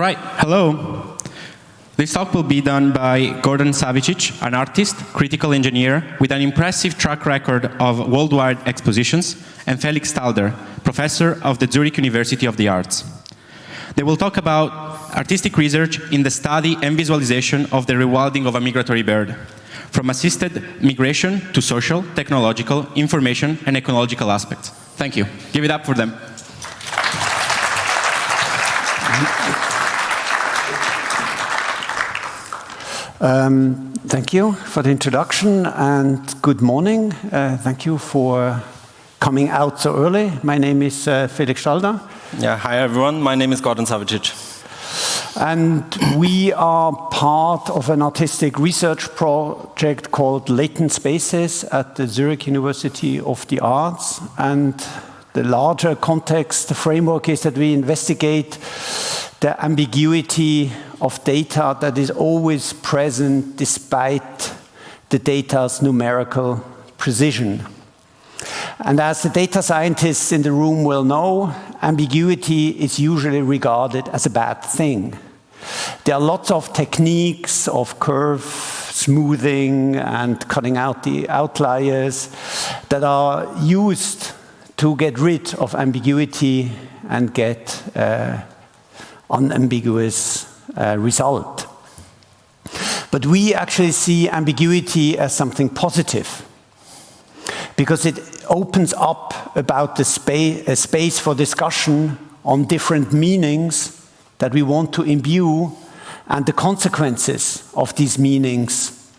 right, hello. This talk will be done by Gordon Savicic, an artist, critical engineer with an impressive track record of worldwide expositions, and Felix Stalder, professor of the Zurich University of the Arts. They will talk about artistic research in the study and visualization of the rewilding of a migratory bird, from assisted migration to social, technological, information, and ecological aspects. Thank you. Give it up for them. Thank you for the introduction and good morning. Thank you for coming out so early. My name is Felix Stalder. Yeah, hi everyone. My name is Gordon Savicic. And we are part of an artistic research project called Latent Spaces at the Zurich University of the Arts. And the larger context, the framework is that we investigate the ambiguity of data that is always present despite the data's numerical precision. And as the data scientists in the room will know, ambiguity is usually regarded as a bad thing. There are lots of techniques of curve smoothing and cutting out the outliers that are used to get rid of ambiguity and get unambiguous result. But we actually see ambiguity as something positive because it opens up about the space for discussion on different meanings that we want to imbue and the consequences of these meanings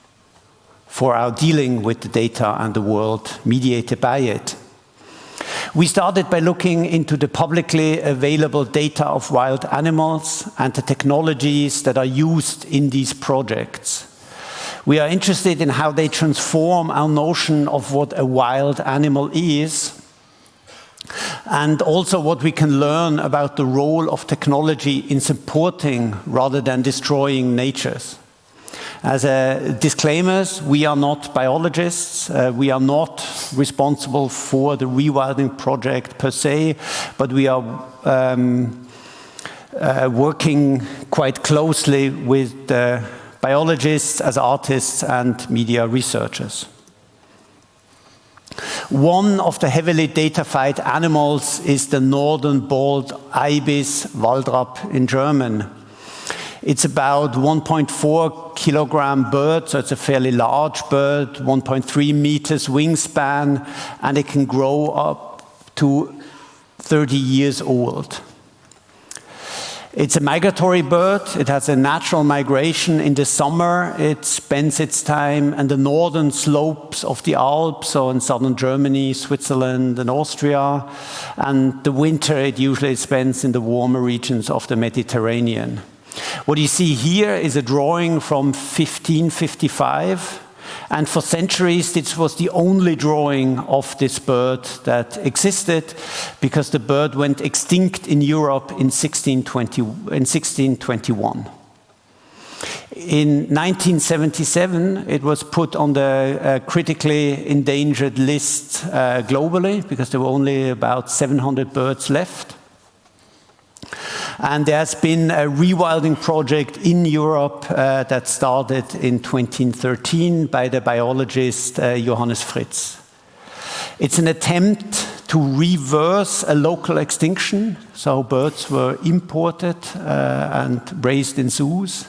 for our dealing with the data and the world mediated by it. We started by looking into the publicly available data of wild animals and the technologies that are used in these projects. We are interested in how they transform our notion of what a wild animal is, and also what we can learn about the role of technology in supporting rather than destroying nature. As a disclaimer, we are not biologists. We are not responsible for the rewilding project per se, but we are working quite closely with biologists as artists and media researchers. One of the heavily datafied animals is the northern bald ibis Waldrapp in German. It's about 1.4 kilogram bird, so it's a fairly large bird, 1.3 meters wingspan, and it can grow up to 30 years old. It's a migratory bird. It has a natural migration in the summer. It spends its time in the northern slopes of the Alps, so in southern Germany, Switzerland, and Austria. And the winter it usually spends in the warmer regions of the Mediterranean. What you see here is a drawing from 1555. And for centuries, this was the only drawing of this bird that existed because the bird went extinct in Europe in 1621. In 1977, it was put on the critically endangered list globally because there were only about 700 birds left. And there has been a rewilding project in Europe that started in 2013 by the biologist Johannes Fritz. It's an attempt to reverse a local extinction. So birds were imported and raised in zoos.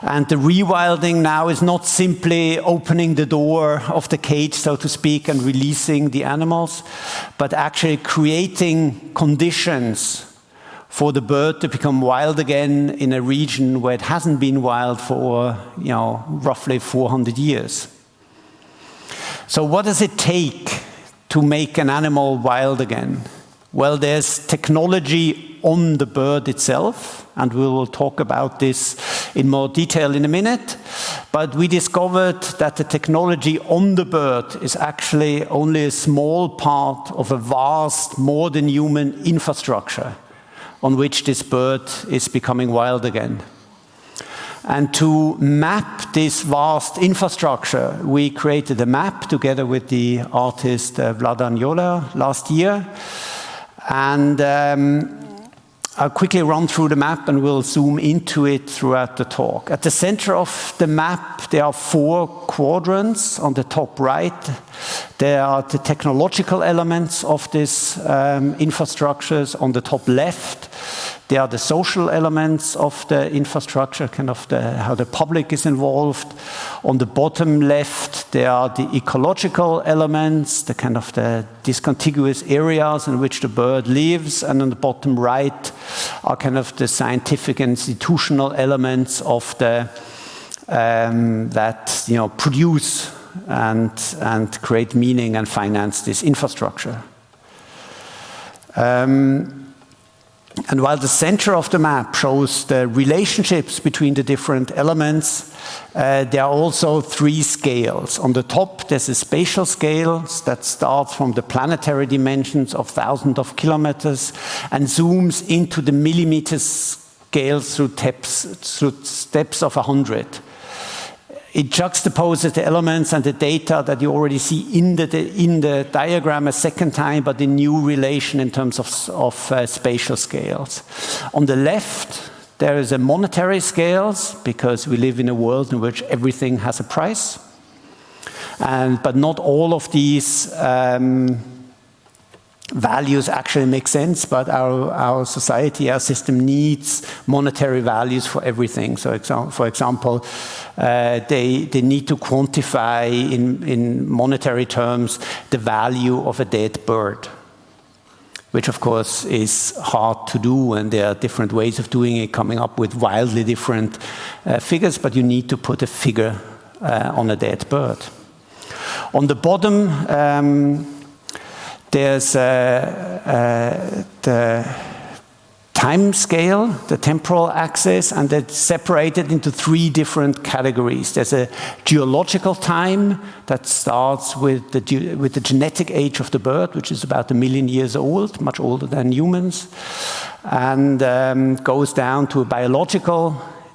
And the rewilding now is not simply opening the door of the cage, so to speak, and releasing the animals, but actually creating conditions for the bird to become wild again in a region where it hasn't been wild for, roughly 400 years. So what does it take to make an animal wild again? Well, there's technology on the bird itself, and we will talk about this in more detail in a minute. But we discovered that the technology on the bird is actually only a small part of a vast, more than human infrastructure on which this bird is becoming wild again. And to map this vast infrastructure, we created a map together with the artist Vladan Joler last year. And I'll quickly run through the map and we'll zoom into it throughout the talk. At the center of the map, there are 4 quadrants. On the top right, there are the technological elements of these infrastructures. On the top left, there are the social elements of the infrastructure, kind of how the public is involved. On the bottom left, there are the ecological elements, the kind of the discontiguous areas in which the bird lives. And on the bottom right are kind of the scientific and institutional elements of the that produce and create meaning and finance this infrastructure. And while the center of the map shows the relationships between the different elements, there are also 3 scales. On the top, there's a spatial scale that starts from the planetary dimensions of thousands of kilometers and zooms into the millimeter scale through steps of 100. It juxtaposes the elements and the data that you already see in the diagram a second time, but in new relation in terms of spatial scales. On the left, there is a monetary scales, because we live in a world in which everything has a price. But not all of these values actually make sense, but our society, our system needs monetary values for everything. So for example, they need to quantify in monetary terms the value of a dead bird, which of course is hard to do, and there are different ways of doing it, coming up with wildly different figures, but you need to put a figure on a dead bird. On the bottom, there's the time scale, the temporal axis, and it's separated into 3 different categories. There's a geological time that starts with the genetic age of the bird, which is about 1 million years old, much older than humans, and goes down to a biological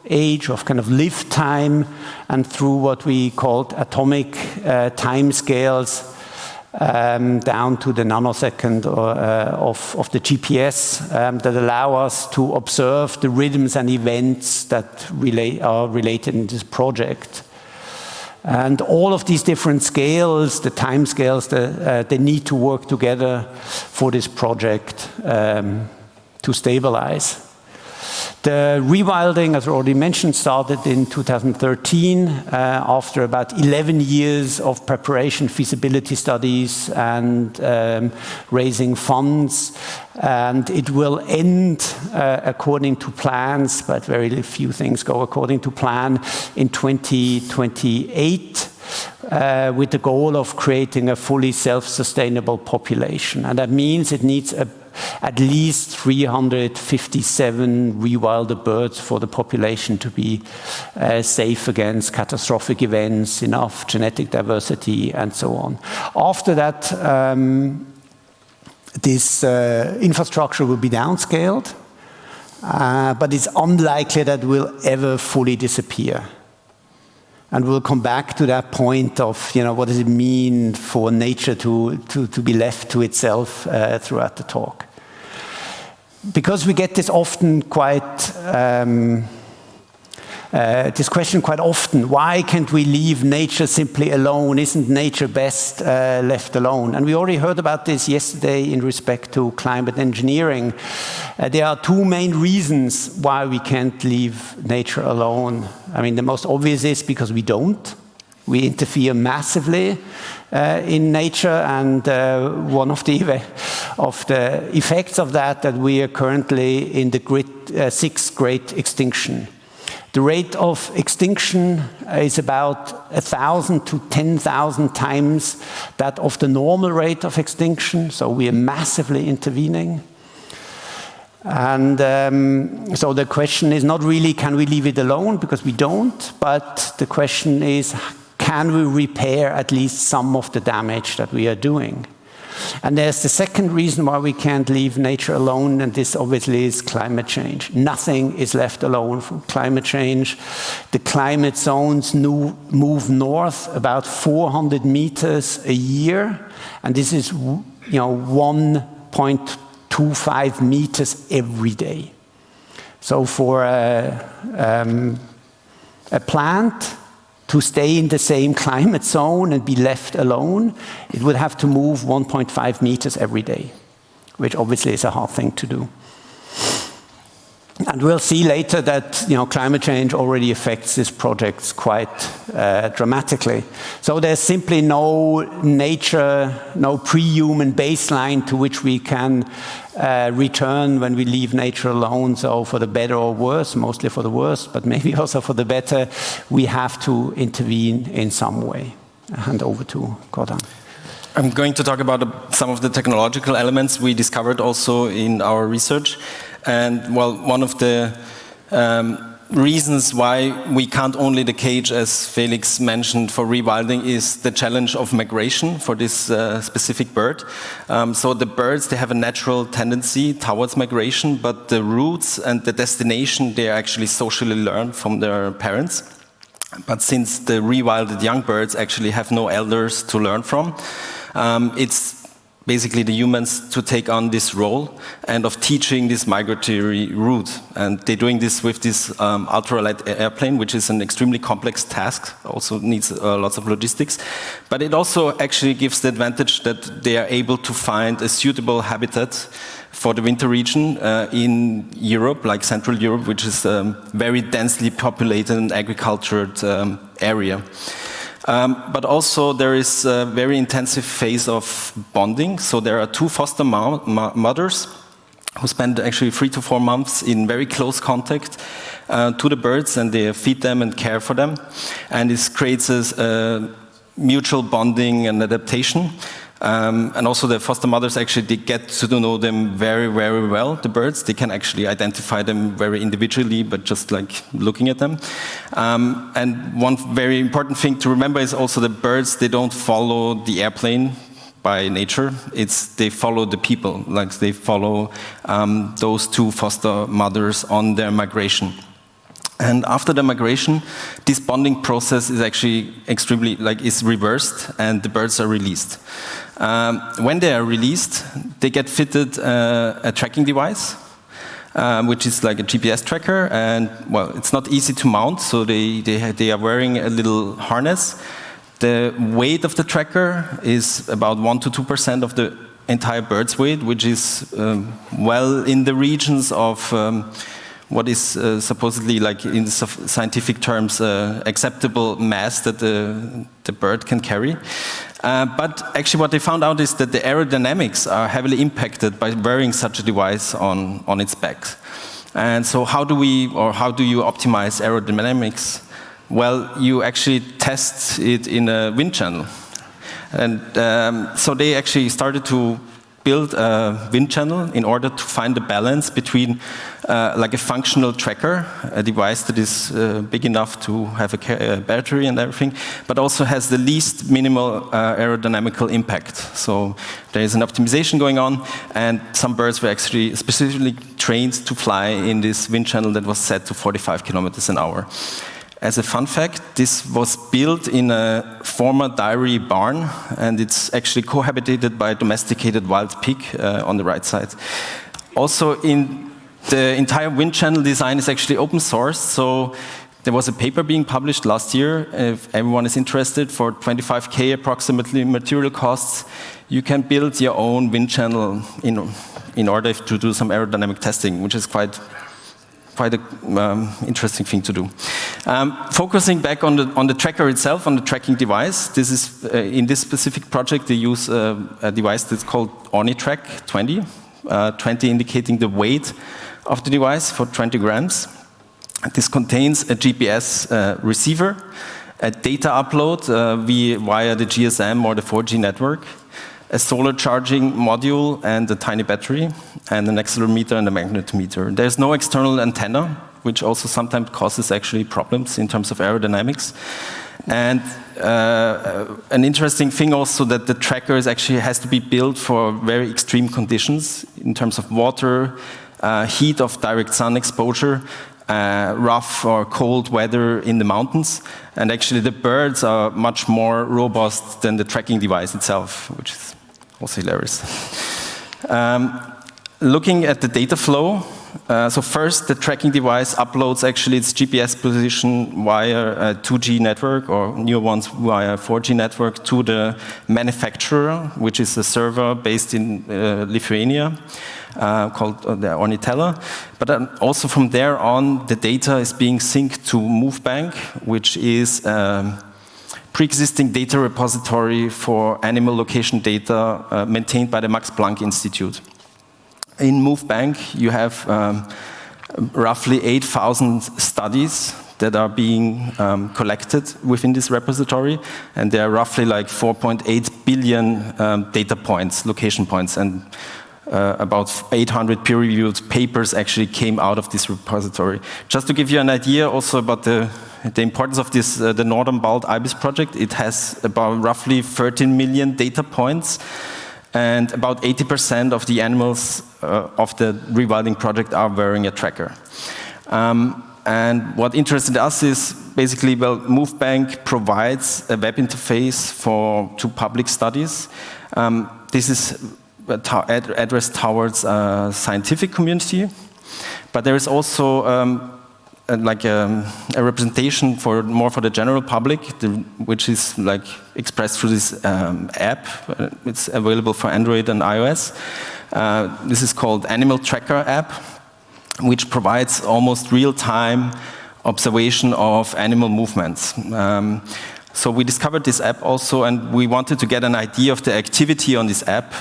age of kind of lived time, and through what we called atomic time scales, down to the nanosecond of the GPS that allow us to observe the rhythms and events that are related in this project. And all of these different scales, the time scales, they need to work together for this project to stabilize. The rewilding, as I already mentioned, started in 2013 after about 11 years of preparation, feasibility studies, and raising funds. And it will end according to plans, but very few things go according to plan, in 2028. With the goal of creating a fully self-sustainable population. And that means it needs at least 357 rewilded birds for the population to be safe against catastrophic events, enough genetic diversity, and so on. After that, this infrastructure will be downscaled, but it's unlikely that it will ever fully disappear. And we'll come back to that point of, what does it mean for nature to be left to itself throughout the talk. Because we get this often this question quite often, why can't we leave nature simply alone? Isn't nature best left alone? And we already heard about this yesterday in respect to climate engineering. There are 2 main reasons why we can't leave nature alone. I mean, the most obvious is because we don't. We interfere massively in nature, and one of the effects of that we are currently in the 6th great extinction. The rate of extinction is about 1,000 to 10,000 times that of the normal rate of extinction, so we are massively intervening. And so the question is not really, can we leave it alone, because we don't, but the question is, can we repair at least some of the damage that we are doing? And there's the second reason why we can't leave nature alone, and this obviously is climate change. Nothing is left alone from climate change. The climate zones move north about 400 meters a year, and this is 1.2 to 5 meters every day. So for a plant to stay in the same climate zone and be left alone, it would have to move 1.5 meters every day, which obviously is a hard thing to do. And we'll see later that climate change already affects these projects quite dramatically. So there's simply no nature, no pre-human baseline to which we can return when we leave nature alone. So for the better or worse, mostly for the worse, but maybe also for the better, we have to intervene in some way. I hand over to Gordon. I'm going to talk about some of the technological elements we discovered also in our research. And well, one of the reasons why we can't only the cage, as Felix mentioned, for rewilding is the challenge of migration for this specific bird. So the birds, they have a natural tendency towards migration, but the routes and the destination, they are actually socially learned from their parents. But since the rewilded young birds actually have no elders to learn from, it's basically the humans to take on this role and of teaching this migratory route. And they're doing this with this ultralight airplane, which is an extremely complex task, also needs lots of logistics. But it also actually gives the advantage that they are able to find a suitable habitat for the winter region in Europe, like Central Europe, which is a very densely populated and agricultured area. But also there is a very intensive phase of bonding. So there are 2 foster mothers who spend actually 3 to 4 months in very close contact to the birds, and they feed them and care for them. And this creates a mutual bonding and adaptation. And also the foster mothers actually, they get to know them very, very well, the birds. They can actually identify them very individually, but just like looking at them. And one very important thing to remember is also the birds, they don't follow the airplane by nature. They follow the people, like they follow those 2 foster mothers on their migration. And after the migration, this bonding process is actually extremely, is reversed, and the birds are released. When they are released, they get fitted a tracking device, which is like a GPS tracker, and well, it's not easy to mount, so they are wearing a little harness. The weight of the tracker is about 1 to 2% of the entire bird's weight, which is well in the regions of what is supposedly, like in scientific terms, acceptable mass that the bird can carry. But actually what they found out is that the aerodynamics are heavily impacted by wearing such a device on its back. And so how do you optimize aerodynamics? Well, you actually test it in a wind channel. And so they actually started to build a wind channel in order to find the balance between like a functional tracker, a device that is big enough to have a battery and everything, but also has the least minimal aerodynamical impact. So there is an optimization going on, and some birds were actually specifically trained to fly in this wind channel that was set to 45 kilometers an hour. As a fun fact, this was built in a former dairy barn, and it's actually cohabitated by a domesticated wild pig on the right side. Also, in the entire wind channel design is actually open source, so there was a paper being published last year. If everyone is interested, for 25K approximately material costs, you can build your own wind channel in order to do some aerodynamic testing, which is quite an interesting thing to do. Focusing back on the tracker itself, on the tracking device, this is in this specific project they use a device that's called OrniTrack 20, 20 indicating the weight of the device for 20 grams. This contains a GPS receiver, a data upload via the GSM or the 4G network, a solar charging module and a tiny battery, and an accelerometer and a magnetometer. There's no external antenna, which also sometimes causes actually problems in terms of aerodynamics. And an interesting thing also that the tracker has to be built for very extreme conditions in terms of water, heat of direct sun exposure, rough or cold weather in the mountains. And actually the birds are much more robust than the tracking device itself, which is also hilarious. looking at the data flow, so first the tracking device uploads actually its GPS position via a 2G network, or newer ones via 4G network, to the manufacturer, which is a server based in Lithuania, called the Ornitella. But then also from there on, the data is being synced to MoveBank, which is pre-existing data repository for animal location data maintained by the Max Planck Institute. In MoveBank, you have roughly 8,000 studies that are being collected within this repository, and there are roughly like 4.8 billion data points, location points, and about 800 peer-reviewed papers actually came out of this repository. Just to give you an idea also about the importance of this, the Northern Bald Ibis project, it has about roughly 13 million data points, and about 80% of the animals of the rewilding project are wearing a tracker. And what interested us is basically, well, MoveBank provides a web interface to public studies. This is addressed towards a scientific community, but there is also like a representation more for the general public, which is like expressed through this app. It's available for Android and iOS. This is called Animaltracker app, which provides almost real-time observation of animal movements. So we discovered this app also, and we wanted to get an idea of the activity on this app.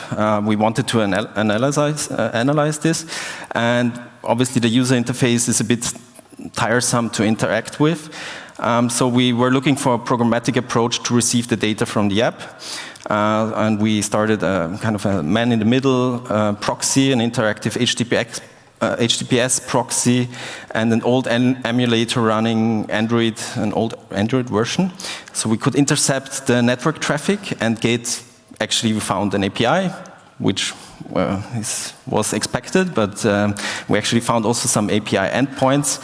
We wanted to analyze this, and obviously the user interface is a bit tiresome to interact with. So we were looking for a programmatic approach to receive the data from the app. And we started a kind of a man-in-the-middle proxy, an interactive HTTPS proxy, and an old emulator running Android, an old Android version. So we could intercept the network traffic and actually we found an API, which was expected, but we actually found also some API endpoints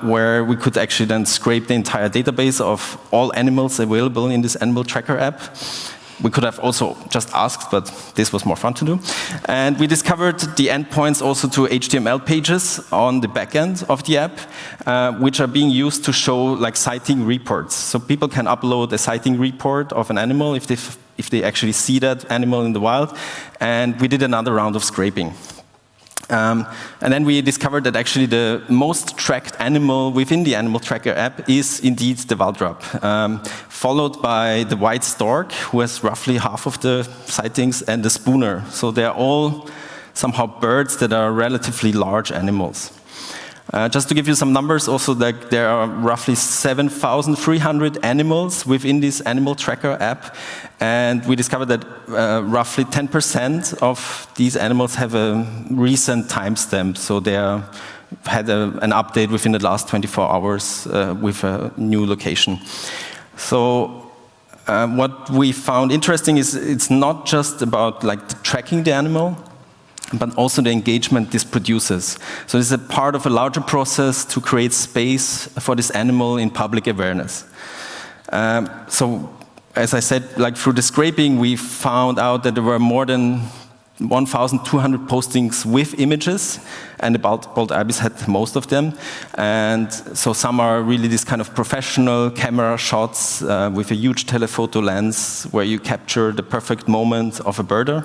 where we could actually then scrape the entire database of all animals available in this Animaltracker app. We could have also just asked, but this was more fun to do. And we discovered the endpoints also to HTML pages on the back end of the app, which are being used to show like sighting reports. So people can upload a sighting report of an animal if they actually see that animal in the wild. And we did another round of scraping. And then we discovered that actually the most tracked animal within the Animaltracker app is indeed the Waldrapp, followed by the white stork, who has roughly half of the sightings, and the spooner. So they're all somehow birds that are relatively large animals. Just to give you some numbers, also there are roughly 7,300 animals within this Animaltracker app, and we discovered that roughly 10% of these animals have a recent timestamp, so they had an update within the last 24 hours with a new location. So what we found interesting is it's not just about like tracking the animal, but also the engagement this produces. So this is a part of a larger process to create space for this animal in public awareness. So as I said, like through the scraping, we found out that there were more than 1,200 postings with images, and the Bald Ibis had most of them. And so some are really this kind of professional camera shots with a huge telephoto lens where you capture the perfect moment of a birder.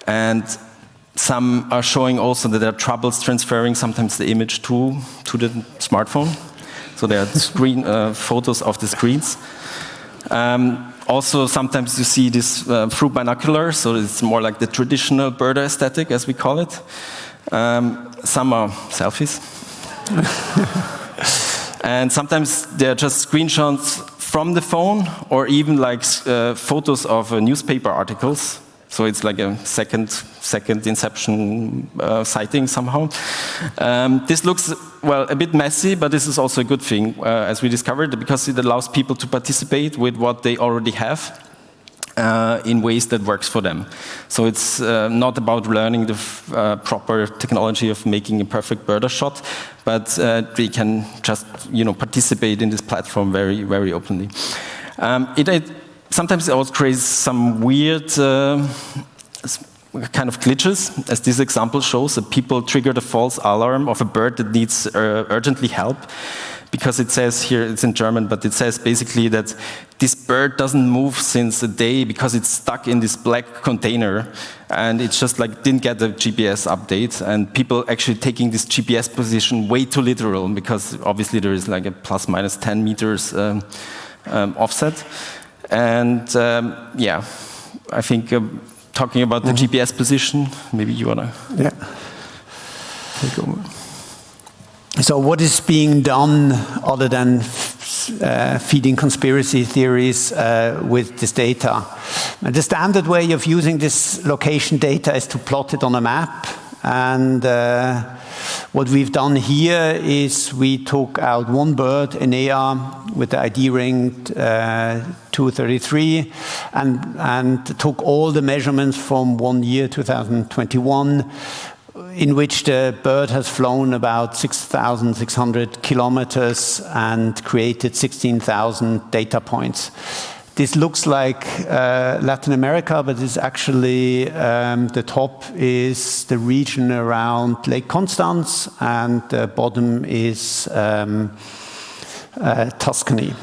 And some are showing also that there are troubles transferring sometimes the image to the smartphone. So there are screen photos of the screens. Also, sometimes you see this through binoculars, so it's more like the traditional birder aesthetic, as we call it. Some are selfies. And sometimes they're just screenshots from the phone, or even like photos of newspaper articles. So it's like a second inception sighting somehow. This looks, well, a bit messy, but this is also a good thing, as we discovered, because it allows people to participate with what they already have in ways that works for them. So it's not about learning the proper technology of making a perfect birder shot, but they can just participate in this platform very, very openly. Sometimes it also creates some weird kind of glitches, as this example shows, that people trigger the false alarm of a bird that needs urgently help. Because it says here, it's in German, but it says basically that this bird doesn't move since a day because it's stuck in this black container and it's just like didn't get a GPS update, and people actually taking this GPS position way too literal because obviously there is like a plus minus 10 meters offset. And yeah, I think talking about the GPS position, maybe you want to take over. So what is being done other than feeding conspiracy theories with this data? And the standard way of using this location data is to plot it on a map. And what we've done here is we took out one bird, Enea, with the ID ring 233, and took all the measurements from 1 year, 2021, in which the bird has flown about 6,600 kilometers and created 16,000 data points. This looks like Latin America, but it's actually, the top is the region around Lake Constance, and the bottom is Tuscany.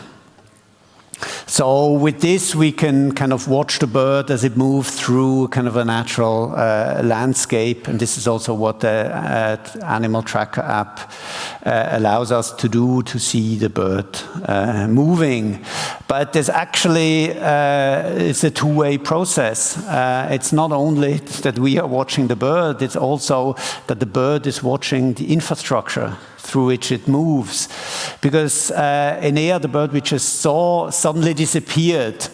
So with this, we can kind of watch the bird as it moves through kind of a natural landscape. And this is also what the Animaltracker app allows us to do, to see the bird moving. But there's actually, it's a two-way process. It's not only that we are watching the bird, it's also that the bird is watching the infrastructure through which it moves. Because Enea, the bird we just saw, suddenly disappeared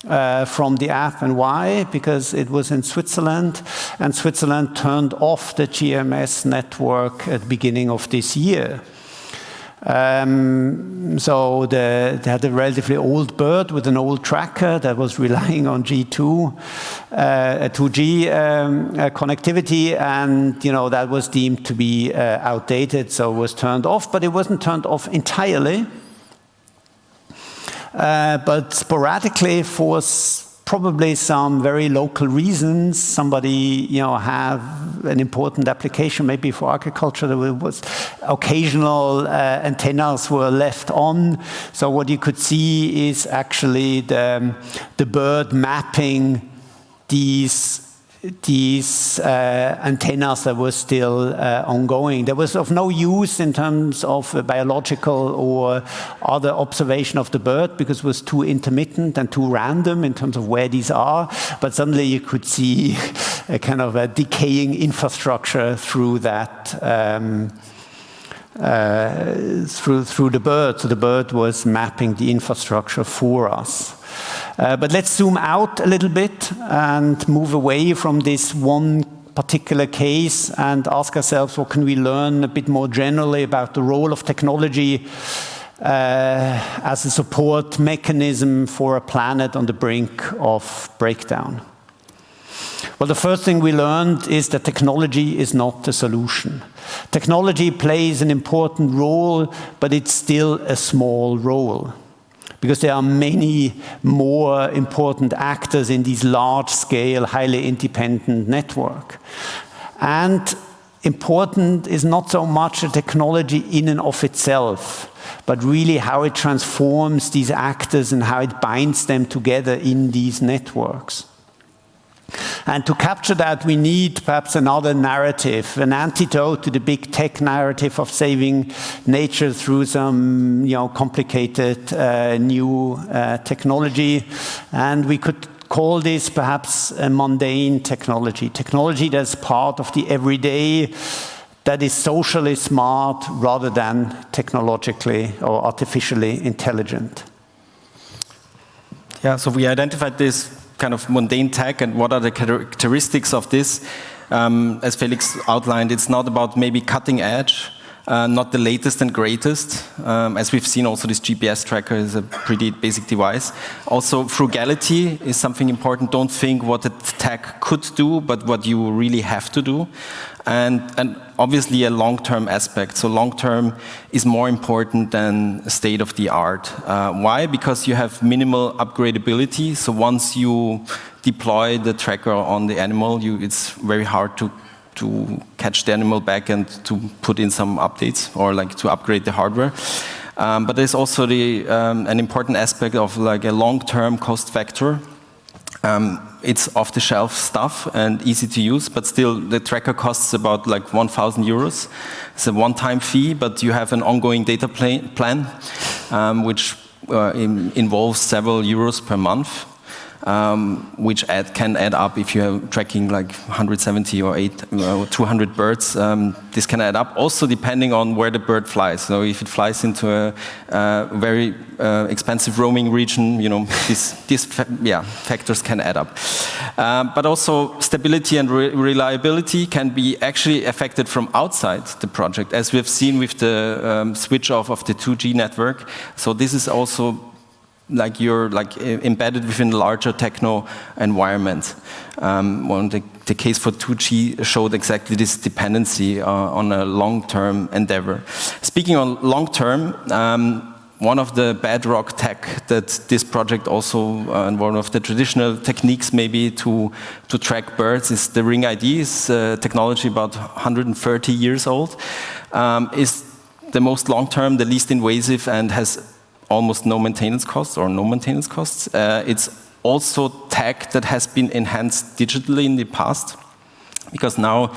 from the app. And why? Because it was in Switzerland, and Switzerland turned off the GMS network at the beginning of this year. So they had a relatively old bird with an old tracker that was relying on 2G connectivity, and that was deemed to be outdated, so it was turned off. But it wasn't turned off entirely, but sporadically for probably some very local reasons. Somebody, have an important application, maybe for agriculture. There was occasional antennas were left on. So what you could see is actually the bird mapping these antennas that were still ongoing. There was of no use in terms of biological or other observation of the bird, because it was too intermittent and too random in terms of where these are. But suddenly you could see a kind of a decaying infrastructure through that, through the bird. So the bird was mapping the infrastructure for us. But let's zoom out a little bit and move away from this one particular case and ask ourselves, what can we learn a bit more generally about the role of technology as a support mechanism for a planet on the brink of breakdown? Well, the first thing we learned is that technology is not the solution. Technology plays an important role, but it's still a small role, because there are many more important actors in these large-scale, highly independent network. And important is not so much the technology in and of itself, but really how it transforms these actors and how it binds them together in these networks. And to capture that, we need perhaps another narrative, an antidote to the big tech narrative of saving nature through some, complicated new technology. And we could call this perhaps a mundane technology, technology that's part of the everyday, that is socially smart rather than technologically or artificially intelligent. Yeah, so we identified this kind of mundane tech and what are the characteristics of this. As Felix outlined, it's not about maybe cutting edge, not the latest and greatest. As we've seen also, this GPS tracker is a pretty basic device. Also, frugality is something important. Don't think what a tech could do, but what you really have to do. And obviously a long-term aspect. So long-term is more important than state-of-the-art. Why? Because you have minimal upgradability. So once you deploy the tracker on the animal, it's very hard to catch the animal back and to put in some updates or like to upgrade the hardware. But there's also an important aspect of like a long-term cost factor. It's off-the-shelf stuff and easy to use, but still the tracker costs about like 1,000 euros. It's a one-time fee, but you have an ongoing data plan, which involves several euros per month. Which can add up if you're tracking like 170 or 200 birds. This can add up also depending on where the bird flies. So if it flies into a very expensive roaming region, these factors can add up. But also stability and reliability can be actually affected from outside the project, as we have seen with the switch off of the 2G network. So this is also like you're embedded within a larger techno environment. The case for 2G showed exactly this dependency on a long-term endeavor. Speaking on long-term, one of the bedrock tech that this project also, and one of the traditional techniques maybe to track birds is the ring ID. It's technology about 130 years old. Is the most long-term, the least invasive, and has almost no maintenance costs or no maintenance costs. It's also tech that has been enhanced digitally in the past, because now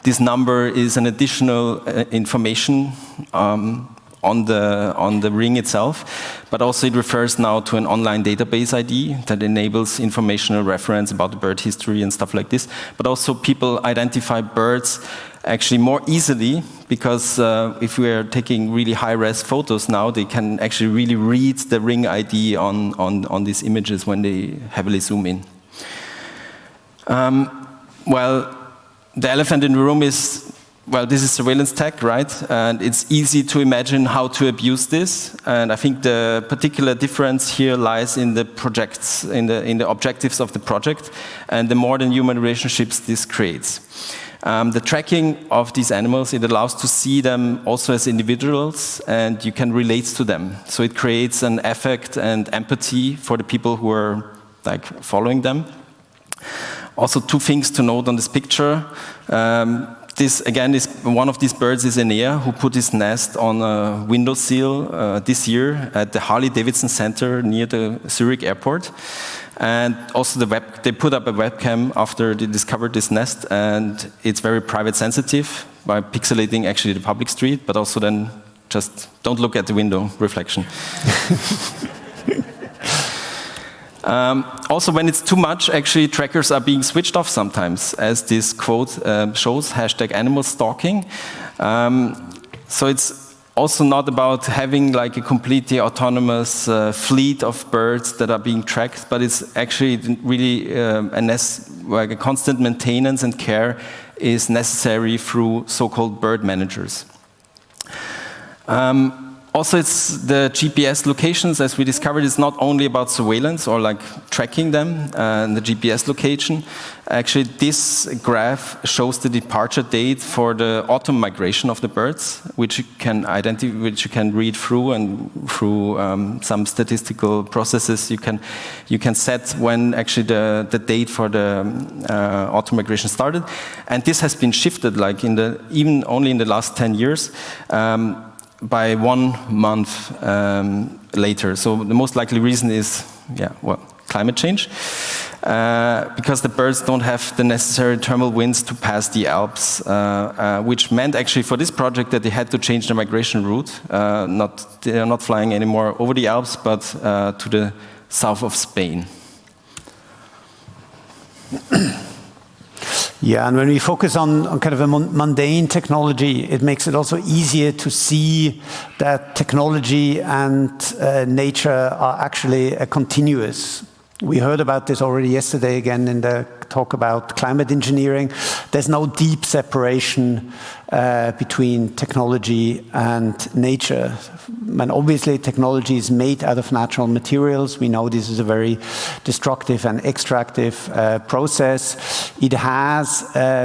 this number is an additional information on the ring itself, but also it refers now to an online database ID that enables informational reference about the bird history and stuff like this. But also people identify birds actually more easily, because if we are taking really high-res photos now, they can actually really read the ring ID on these images when they heavily zoom in. Well, the elephant in the room is, well, this is surveillance tech, right? And it's easy to imagine how to abuse this. And I think the particular difference here lies in the projects, in the objectives of the project, and the more than human relationships this creates. The tracking of these animals, it allows to see them also as individuals, and you can relate to them. So it creates an affect and empathy for the people who are like following them. Also, two things to note on this picture. This again is one of these birds is Enea, who put his nest on a windowsill this year at the Harley-Davidson Center near the Zurich airport. And also they put up a webcam after they discovered this nest, and it's very private sensitive by pixelating actually the public street, but also then just don't look at the window reflection. Also, when it's too much, actually trackers are being switched off sometimes, as this quote shows, #animal stalking. So it's also not about having like a completely autonomous fleet of birds that are being tracked, but it's actually really like a constant maintenance and care is necessary through so-called bird managers. Also, it's the GPS locations, as we discovered, it's not only about surveillance or like tracking them and the GPS location. Actually, this graph shows the departure date for the autumn migration of the birds, which you can read through, and through some statistical processes you can set when actually the date for the autumn migration started. And this has been shifted, like even only in the last 10 years. By 1 month later. So the most likely reason is, climate change. Because the birds don't have the necessary thermal winds to pass the Alps, which meant actually for this project that they had to change the migration route. They are not flying anymore over the Alps, but to the south of Spain. Yeah, and when we focus on kind of a mundane technology, it makes it also easier to see that technology and nature are actually continuous. We heard about this already yesterday again in the talk about climate engineering. There's no deep separation between technology and nature. And obviously, technology is made out of natural materials. We know this is a very destructive and extractive process. It has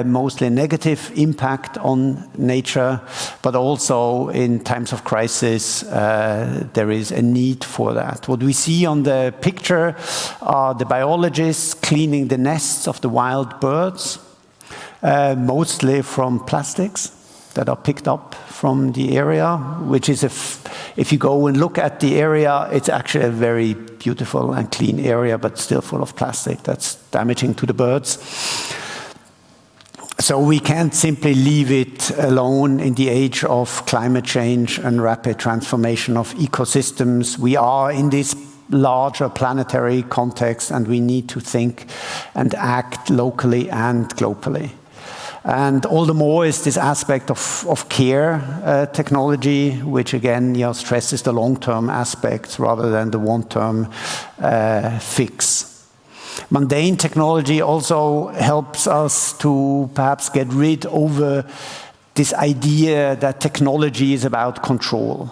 mostly a negative impact on nature, but also in times of crisis, there is a need for that. What we see on the picture are the biologists cleaning the nests of the wild birds, mostly from plastics that are picked up from the area, which is, if you go and look at the area, it's actually a very beautiful and clean area, but still full of plastic that's damaging to the birds. So we can't simply leave it alone in the age of climate change and rapid transformation of ecosystems. We are in this larger planetary context, and we need to think and act locally and globally. And all the more is this aspect of care technology, which again stresses the long-term aspects rather than the one-term fix. Mundane technology also helps us to perhaps get rid over this idea that technology is about control.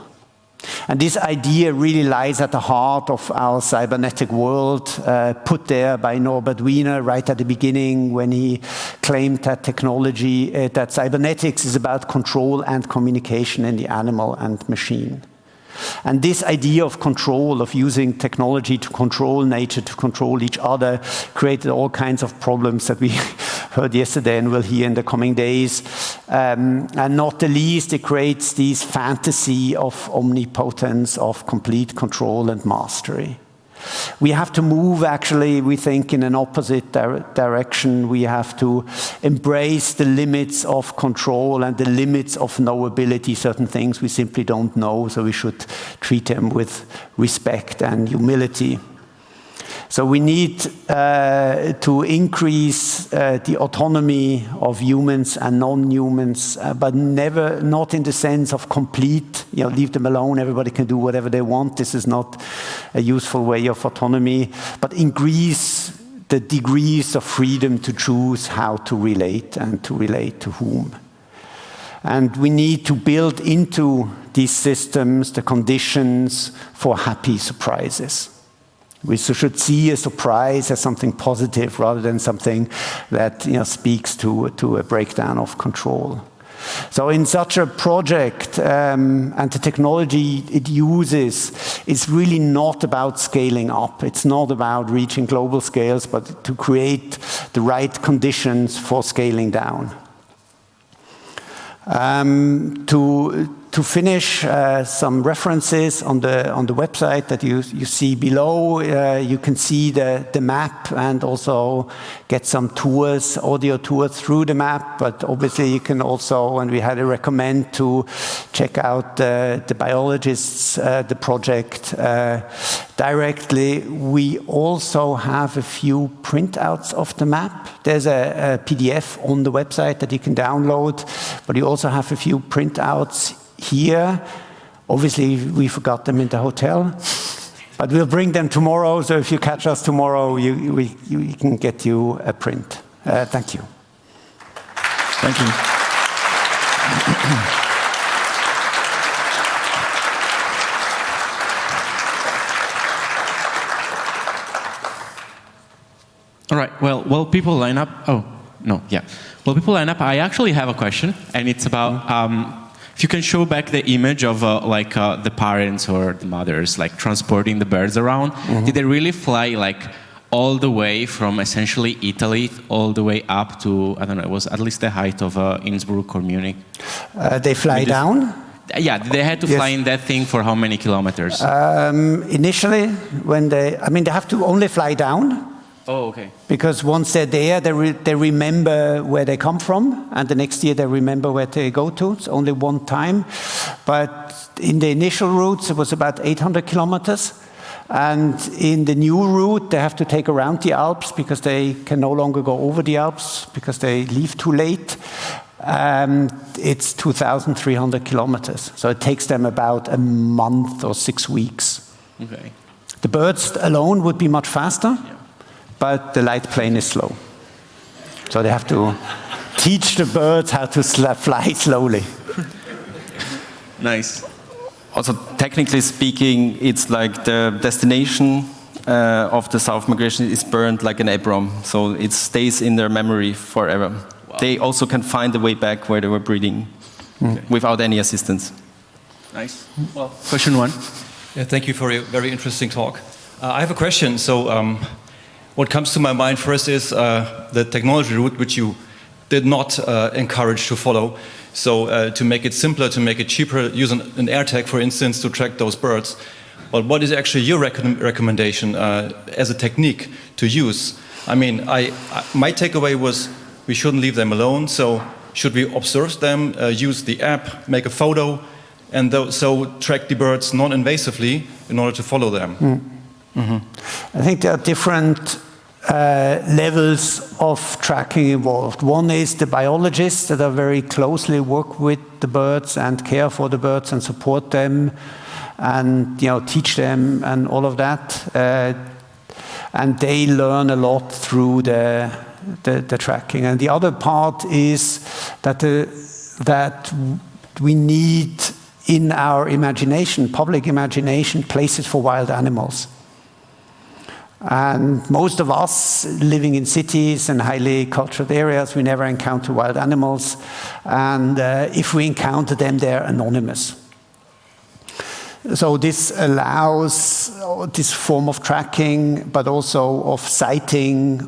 And this idea really lies at the heart of our cybernetic world, put there by Norbert Wiener right at the beginning when he claimed that technology, that cybernetics is about control and communication in the animal and machine. And this idea of control, of using technology to control nature, to control each other, created all kinds of problems that we heard yesterday and will hear in the coming days. And not the least, it creates this fantasy of omnipotence, of complete control and mastery. We have to move, actually, we think, in an opposite direction. We have to embrace the limits of control and the limits of knowability. Certain things we simply don't know, so we should treat them with respect and humility. So we need to increase the autonomy of humans and non-humans, but not in the sense of complete, leave them alone, everybody can do whatever they want. This is not a useful way of autonomy, but increase the degrees of freedom to choose how to relate and to relate to whom. And we need to build into these systems the conditions for happy surprises. We should see a surprise as something positive rather than something that speaks to a breakdown of control. So in such a project, and the technology it uses is really not about scaling up. It's not about reaching global scales, but to create the right conditions for scaling down. To finish, some references on the website that you see below. You can see the map and also get some tours, audio tours through the map. But obviously you can also, and we highly recommend to check out the biologists, the project directly. We also have a few printouts of the map. There's a PDF on the website that you can download, but you also have a few printouts here. Obviously, we forgot them in the hotel, but we'll bring them tomorrow. So if you catch us tomorrow, we can get you a print. Thank you. Thank you. All right. Well, while people line up. Oh no, yeah. While people line up, I actually have a question, and it's about. If you can show back the image of the parents or the mothers transporting the birds around, did they really fly all the way from essentially Italy all the way up to, I don't know, it was at least the height of Innsbruck or Munich? They fly down? Yeah, they had to fly in that thing for how many kilometers? Initially, they have to only fly down. Oh, okay. Because once they're there, they remember where they come from, and the next year they remember where they go to. It's only one time. But in the initial routes, it was about 800 kilometers. And in the new route, they have to take around the Alps because they can no longer go over the Alps because they leave too late. It's 2,300 kilometers. So it takes them about a month or 6 weeks. Okay. The birds alone would be much faster. Yeah. But the light plane is slow. So they have to teach the birds how to fly slowly. Nice. Also, technically speaking, it's like the destination of the south migration is burned like an ABROM, so it stays in their memory forever. Wow. They also can find the way back where they were breeding without any assistance. Nice. Well, question one. Yeah, thank you for a very interesting talk. I have a question. So, what comes to my mind first is the technology route which you did not encourage to follow. So, to make it simpler, to make it cheaper, use an AirTag, for instance, to track those birds. But what is actually your recommendation as a technique to use? I mean, my takeaway was we shouldn't leave them alone. So, should we observe them, use the app, make a photo, and so track the birds non-invasively in order to follow them? I think there are different levels of tracking involved. One is the biologists that are very closely work with the birds and care for the birds and support them and teach them and all of that. And they learn a lot through the tracking. And the other part is that that we need in our imagination, public imagination, places for wild animals. And most of us living in cities and highly cultured areas, we never encounter wild animals. And if we encounter them, they're anonymous. So this allows this form of tracking, but also of sighting,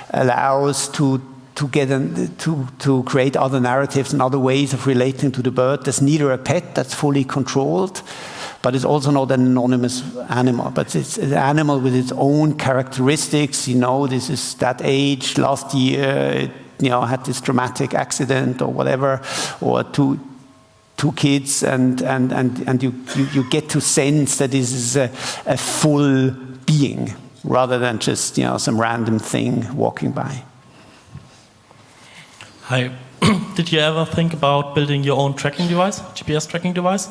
allows to create other narratives and other ways of relating to the bird. There's neither a pet that's fully controlled, but it's also not an anonymous animal. But it's an animal with its own characteristics. This is that age, last year, had this dramatic accident or whatever, or two kids, and you get to sense that this is a full being rather than just some random thing walking by. Hi. Did you ever think about building your own tracking device, GPS tracking device,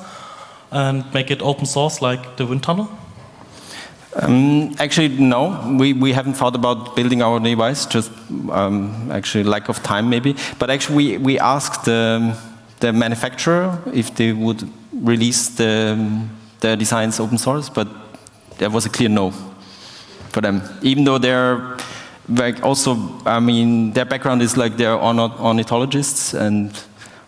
and make it open source like the wind tunnel? Actually, no. We haven't thought about building our device, just actually lack of time maybe. But actually we asked the manufacturer if they would release the designs open source, but there was a clear no for them. Even though they're also, their background is like they're ornithologists and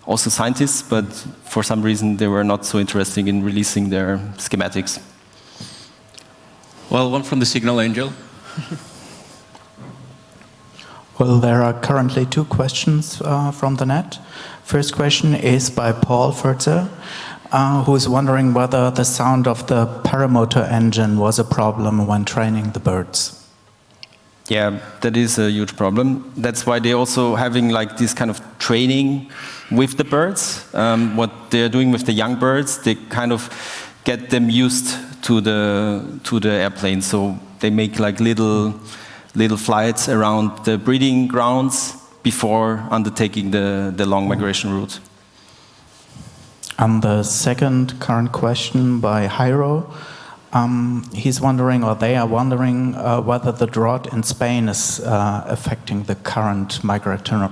also scientists, but for some reason they were not so interested in releasing their schematics. Well, one from the Signal Angel. Well, there are currently two questions from the net. First question is by Paul Furtzer, who is wondering whether the sound of the paramotor engine was a problem when training the birds. Yeah, that is a huge problem. That's why they're also having like this kind of training with the birds. What they're doing with the young birds, they kind of get them used to the airplane. So they make like little flights around the breeding grounds before undertaking the long migration route. And the second current question by Jairo. He's wondering, or they are wondering, whether the drought in Spain is affecting the current migratory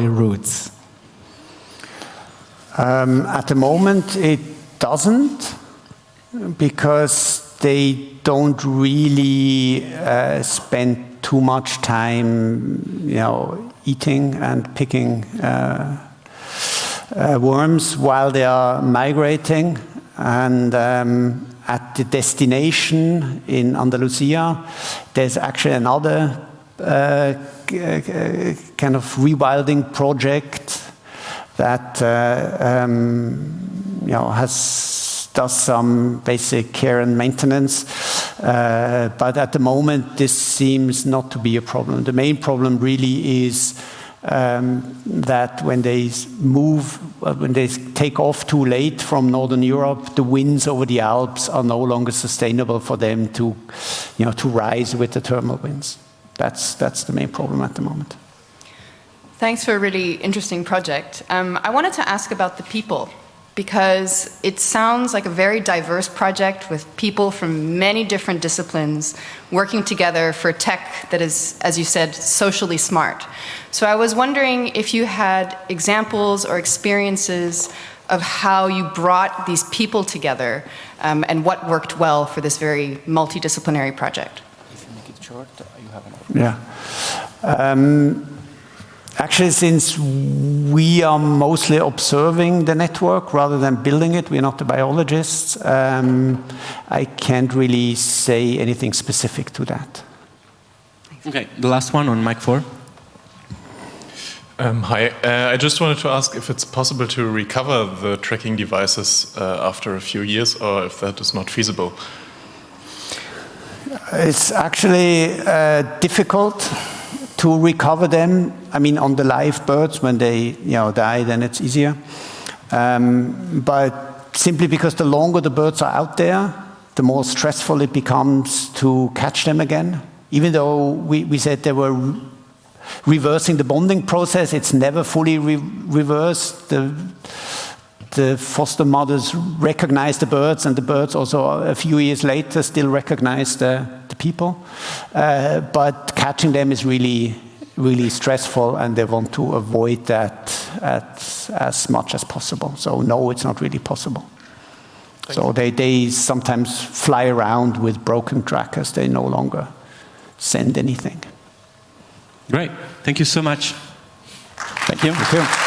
routes. At the moment, it doesn't, because they don't really spend too much time, eating and picking worms while they are migrating. And at the destination in Andalusia, there's actually another kind of rewilding project that does some basic care and maintenance. But at the moment, this seems not to be a problem. The main problem really is that when they take off too late from Northern Europe, the winds over the Alps are no longer sustainable for them to rise with the thermal winds. That's the main problem at the moment. Thanks for a really interesting project. I wanted to ask about the people because it sounds like a very diverse project with people from many different disciplines working together for tech that is, as you said, socially smart. So I was wondering if you had examples or experiences of how you brought these people together and what worked well for this very multidisciplinary project. If you make it short, you have an Yeah. Actually, since we are mostly observing the network rather than building it, we're not the biologists, I can't really say anything specific to that. Okay, the last one on mic 4. Hi, I just wanted to ask if it's possible to recover the tracking devices after a few years, or if that is not feasible. It's actually difficult to recover them. I mean, on the live birds, when they die, then it's easier. But simply because the longer the birds are out there, the more stressful it becomes to catch them again. Even though we said they were reversing the bonding process, it's never fully reversed. The foster mothers recognize the birds, and the birds also a few years later still recognize the people. But catching them is really, really stressful, and they want to avoid that as much as possible. So no, it's not really possible. So they sometimes fly around with broken trackers. They no longer send anything. Great. Thank you so much. Thank you. Thank you.